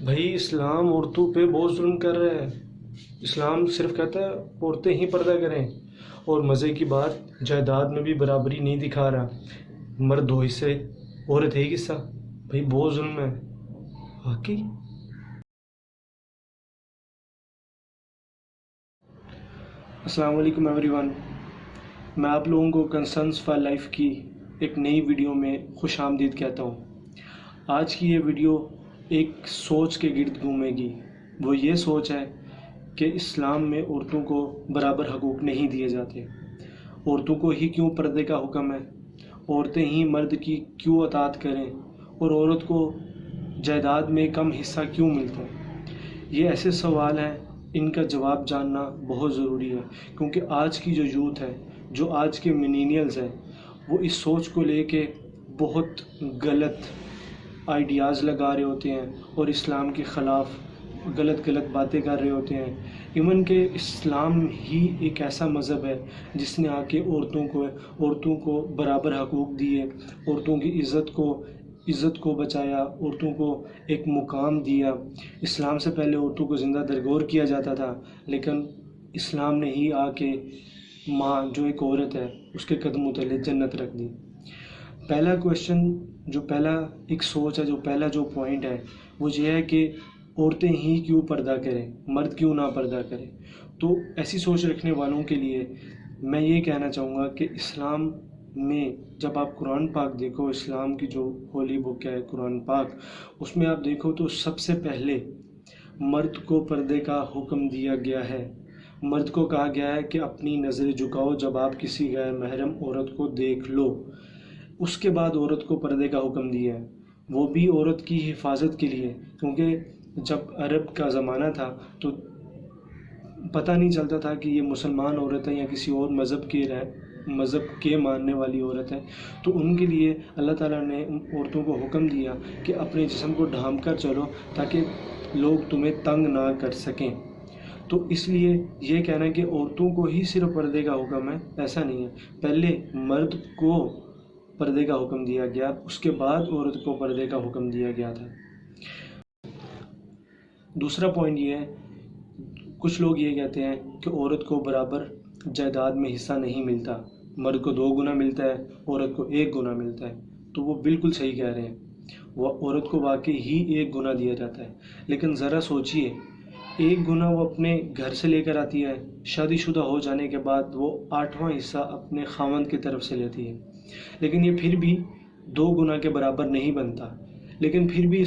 بھائی اسلام عورتوں پہ بہت ظلم کر رہا ہے۔ اسلام صرف کہتا ہے عورتیں ہی پردہ کریں، اور مزے کی بات جائیداد میں بھی برابری نہیں دکھا رہا۔ مرد 2 حصے، عورت 1 حصہ۔ بھائی بہت ظلم ہے واقعی۔ السلام علیکم ایوری ون، میں آپ لوگوں کو کنسرنس فار لائف کی ایک نئی ویڈیو میں خوش آمدید کہتا ہوں۔ آج کی یہ ویڈیو ایک سوچ کے گرد گھومے گی۔ وہ یہ سوچ ہے کہ اسلام میں عورتوں کو برابر حقوق نہیں دیے جاتے، عورتوں کو ہی کیوں پردے کا حکم ہے، عورتیں ہی مرد کی کیوں اطاعت کریں، اور عورت کو جائیداد میں کم حصہ کیوں ملتا ہے۔ یہ ایسے سوال ہیں، ان کا جواب جاننا بہت ضروری ہے، کیونکہ آج کی جو یوتھ ہے، جو آج کے ملینیلز ہیں، وہ اس سوچ کو لے کے بہت غلط آئیڈیاز لگا رہے ہوتے ہیں اور اسلام کے خلاف غلط باتیں کر رہے ہوتے ہیں۔ ایون کہ اسلام ہی ایک ایسا مذہب ہے جس نے آ کے عورتوں کو برابر حقوق دیے، عورتوں کی عزت کو بچایا، عورتوں کو ایک مقام دیا۔ اسلام سے پہلے عورتوں کو زندہ درگور کیا جاتا تھا، لیکن اسلام نے ہی آ کے ماں جو ایک عورت ہے اس کے قدموں تلے جنت رکھ دی۔ پہلا کویشچن، جو پہلا ایک سوچ ہے، جو پوائنٹ ہے، وہ یہ ہے کہ عورتیں ہی کیوں پردہ کریں، مرد کیوں نہ پردہ کریں۔ تو ایسی سوچ رکھنے والوں کے لیے میں یہ کہنا چاہوں گا کہ اسلام میں جب آپ قرآن پاک دیکھو، اسلام کی جو ہولی بک ہے قرآن پاک، اس میں آپ دیکھو تو سب سے پہلے مرد کو پردے کا حکم دیا گیا ہے۔ مرد کو کہا گیا ہے کہ اپنی نظر جھکاؤ جب آپ کسی غیر محرم عورت کو دیکھ لو۔ اس کے بعد عورت کو پردے کا حکم دیا ہے، وہ بھی عورت کی حفاظت کے لیے، کیونکہ جب عرب کا زمانہ تھا تو پتہ نہیں چلتا تھا کہ یہ مسلمان عورت ہے یا کسی اور مذہب کے ماننے والی عورت ہے۔ تو ان کے لیے اللہ تعالیٰ نے عورتوں کو حکم دیا کہ اپنے جسم کو ڈھانپ کر چلو تاکہ لوگ تمہیں تنگ نہ کر سکیں۔ تو اس لیے یہ کہنا ہے کہ عورتوں کو ہی صرف پردے کا حکم ہے، ایسا نہیں ہے۔ پہلے مرد کو پردے کا حکم دیا گیا، اس کے بعد عورت کو پردے کا حکم دیا گیا تھا۔ دوسرا پوائنٹ یہ ہے، کچھ لوگ یہ کہتے ہیں کہ عورت کو برابر جائیداد میں حصہ نہیں ملتا، مرد کو 2 گنا ملتا ہے، عورت کو 1 گنا ملتا ہے۔ تو وہ بالکل صحیح کہہ رہے ہیں، وہ عورت کو واقعی ہی 1 گنا دیا جاتا ہے، لیکن ذرا سوچئے، 1 گنا وہ اپنے گھر سے لے کر آتی ہے، شادی شدہ ہو جانے کے بعد وہ 8واں حصہ اپنے خاوند کی طرف سے لیتی ہے، لیکن یہ پھر بھی 2 گنا کے برابر نہیں بنتا۔ لیکن پھر بھی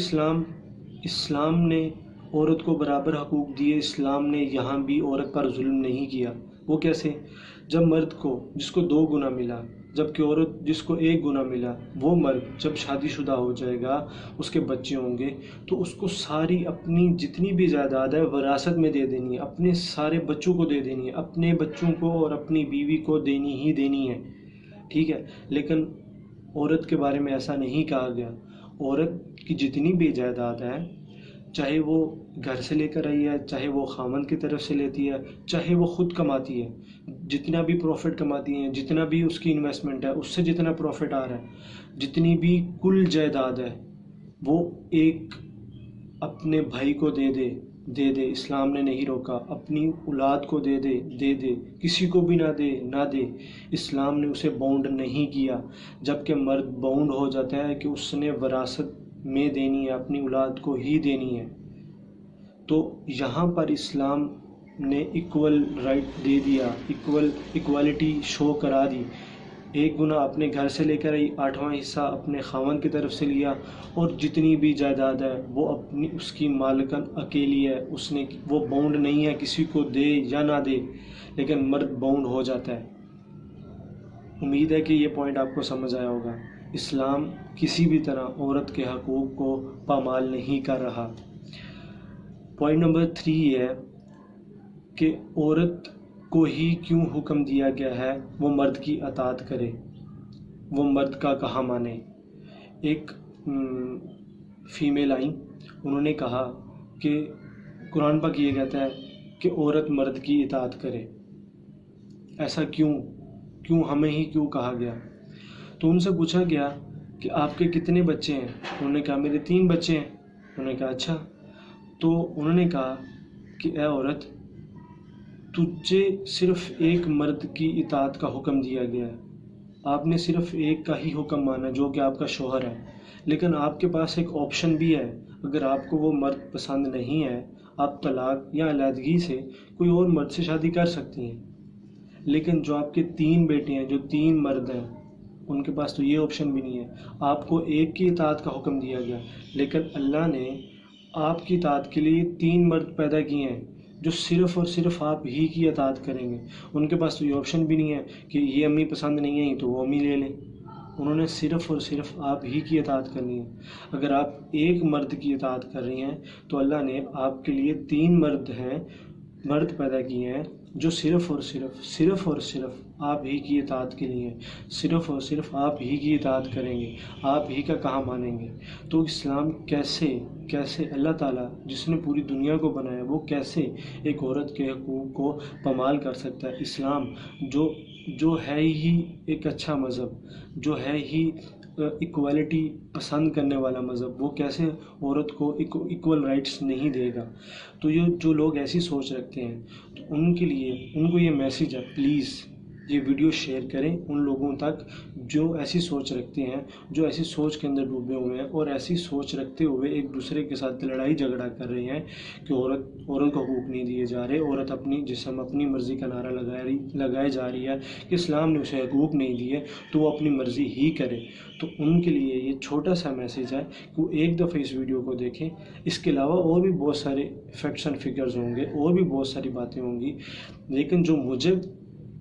اسلام نے عورت کو برابر حقوق دیے، اسلام نے یہاں بھی عورت پر ظلم نہیں کیا۔ وہ کیسے؟ جب مرد کو جس کو 2 گنا ملا، جبکہ عورت جس کو 1 گنا ملا، وہ مرد جب شادی شدہ ہو جائے گا، اس کے بچے ہوں گے، تو اس کو ساری اپنی جتنی بھی جائیداد ہے وراثت میں دے دینی ہے، اپنے سارے بچوں کو دے دینی ہے، اپنے بچوں کو اور اپنی بیوی کو دینی ہی دینی ہے، ٹھیک ہے۔ لیکن عورت کے بارے میں ایسا نہیں کہا گیا۔ عورت کی جتنی بھی جائیداد ہے، چاہے وہ گھر سے لے کر آئی ہے، چاہے وہ خاوند کی طرف سے لیتی ہے، چاہے وہ خود کماتی ہے، جتنا بھی پروفٹ کماتی ہیں، جتنا بھی اس کی انویسٹمنٹ ہے، اس سے جتنا پروفٹ آ رہا ہے، جتنی بھی کل جائیداد ہے، وہ ایک اپنے بھائی کو دے دے، اسلام نے نہیں روکا۔ اپنی اولاد کو دے دے، کسی کو بھی نہ دے، اسلام نے اسے باؤنڈ نہیں کیا۔ جبکہ مرد باؤنڈ ہو جاتا ہے کہ اس نے وراثت میں دینی ہے، اپنی اولاد کو ہی دینی ہے۔ تو یہاں پر اسلام نے ایکول رائٹ دے دیا، ایکوالٹی شو کرا دی۔ 1 گنا اپنے گھر سے لے کر آئی، 8واں حصہ اپنے خاوند کی طرف سے لیا، اور جتنی بھی جائیداد ہے وہ اس کی مالکن اکیلی ہے، وہ باؤنڈ نہیں ہے کسی کو دے یا نہ دے، لیکن مرد باؤنڈ ہو جاتا ہے۔ امید ہے کہ یہ پوائنٹ آپ کو سمجھ آیا ہوگا۔ اسلام کسی بھی طرح عورت کے حقوق کو پامال نہیں کر رہا۔ پوائنٹ نمبر 3 یہ ہے کہ عورت کو ہی کیوں حکم دیا گیا ہے وہ مرد کی اطاعت کرے، وہ مرد کا کہا مانے۔ ایک فیمیل آئیں، انہوں نے کہا کہ قرآن پاک یہ کہتا ہے کہ عورت مرد کی اطاعت کرے، ایسا کیوں ہمیں ہی کیوں کہا گیا؟ تو ان سے پوچھا گیا کہ آپ کے کتنے بچے ہیں؟ انہوں نے کہا میرے 3 بچے ہیں۔ انہوں نے کہا اچھا، تو انہوں نے کہا کہ اے عورت، تجھے صرف ایک مرد کی اطاعت کا حکم دیا گیا ہے، آپ نے صرف ایک کا ہی حکم مانا جو کہ آپ کا شوہر ہے، لیکن آپ کے پاس ایک آپشن بھی ہے۔ اگر آپ کو وہ مرد پسند نہیں ہے، آپ طلاق یا علیحدگی سے کوئی اور مرد سے شادی کر سکتی ہیں۔ لیکن جو آپ کے 3 بیٹے ہیں، جو 3 مرد ہیں، ان کے پاس تو یہ آپشن بھی نہیں ہے۔ آپ کو ایک کی اطاعت کا حکم دیا گیا، لیکن اللہ نے آپ کی اطاعت کے لیے 3 مرد پیدا کیے ہیں جو صرف اور صرف آپ ہی کی اطاعت کریں گے۔ ان کے پاس تو یہ آپشن بھی نہیں ہے کہ یہ امی پسند نہیں ہے تو وہ امی لے لیں۔ انہوں نے صرف اور صرف آپ ہی کی اطاعت کرنی ہے۔ اگر آپ ایک مرد کی اطاعت کر رہی ہیں تو اللہ نے آپ کے لیے 3 مرد پیدا کیے ہیں جو صرف اور صرف آپ ہی کی اطاعت کے لیے ہیں، صرف اور صرف آپ ہی کی اطاعت کریں گے، آپ ہی کا کہا مانیں گے۔ تو اسلام کیسے اللہ تعالیٰ جس نے پوری دنیا کو بنایا وہ کیسے ایک عورت کے حقوق کو پامال کر سکتا ہے؟ اسلام جو ہے ہی ایک اچھا مذہب، جو ہے ہی ایکوالٹی پسند کرنے والا مذہب، وہ کیسے عورت کو ایکول رائٹس نہیں دے گا؟ تو یہ جو لوگ ایسی سوچ رکھتے ہیں تو ان کے لیے ان کو یہ میسیج ہے، پلیز یہ ویڈیو شیئر کریں ان لوگوں تک جو ایسی سوچ رکھتے ہیں، جو ایسی سوچ کے اندر ڈوبے ہوئے ہیں اور ایسی سوچ رکھتے ہوئے ایک دوسرے کے ساتھ لڑائی جھگڑا کر رہے ہیں کہ عورت کو حقوق نہیں دیے جا رہے، عورت اپنی جسم اپنی مرضی کا نعرہ لگائے جا رہی ہے کہ اسلام نے اسے حقوق نہیں دیے تو وہ اپنی مرضی ہی کرے۔ تو ان کے لیے یہ چھوٹا سا میسیج ہے کہ وہ ایک دفعہ اس ویڈیو کو دیکھیں۔ اس کے علاوہ اور بھی بہت سارے فیکٹس اینڈ فگرز ہوں گے، اور بھی بہت ساری باتیں ہوں گی، لیکن جو مجھے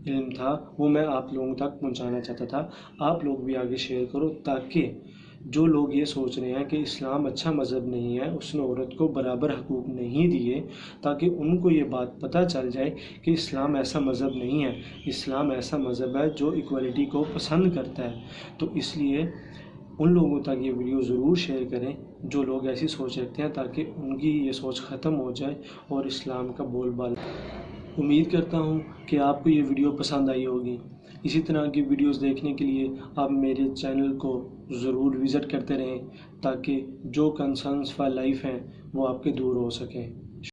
علم تھا وہ میں آپ لوگوں تک پہنچانا چاہتا تھا۔ آپ لوگ بھی آگے شیئر کرو تاکہ جو لوگ یہ سوچ رہے ہیں کہ اسلام اچھا مذہب نہیں ہے، اس نے عورت کو برابر حقوق نہیں دیے، تاکہ ان کو یہ بات پتہ چل جائے کہ اسلام ایسا مذہب نہیں ہے، اسلام ایسا مذہب ہے جو ایکوالٹی کو پسند کرتا ہے۔ تو اس لیے ان لوگوں تک یہ ویڈیو ضرور شیئر کریں جو لوگ ایسی سوچ رکھتے ہیں، تاکہ ان کی یہ سوچ ختم ہو جائے اور اسلام کا بول بالا۔ امید کرتا ہوں کہ آپ کو یہ ویڈیو پسند آئی ہوگی۔ اسی طرح کی ویڈیوز دیکھنے کے لیے آپ میرے چینل کو ضرور وزٹ کرتے رہیں تاکہ جو کنسرنز فار لائف ہیں وہ آپ کے دور ہو سکیں۔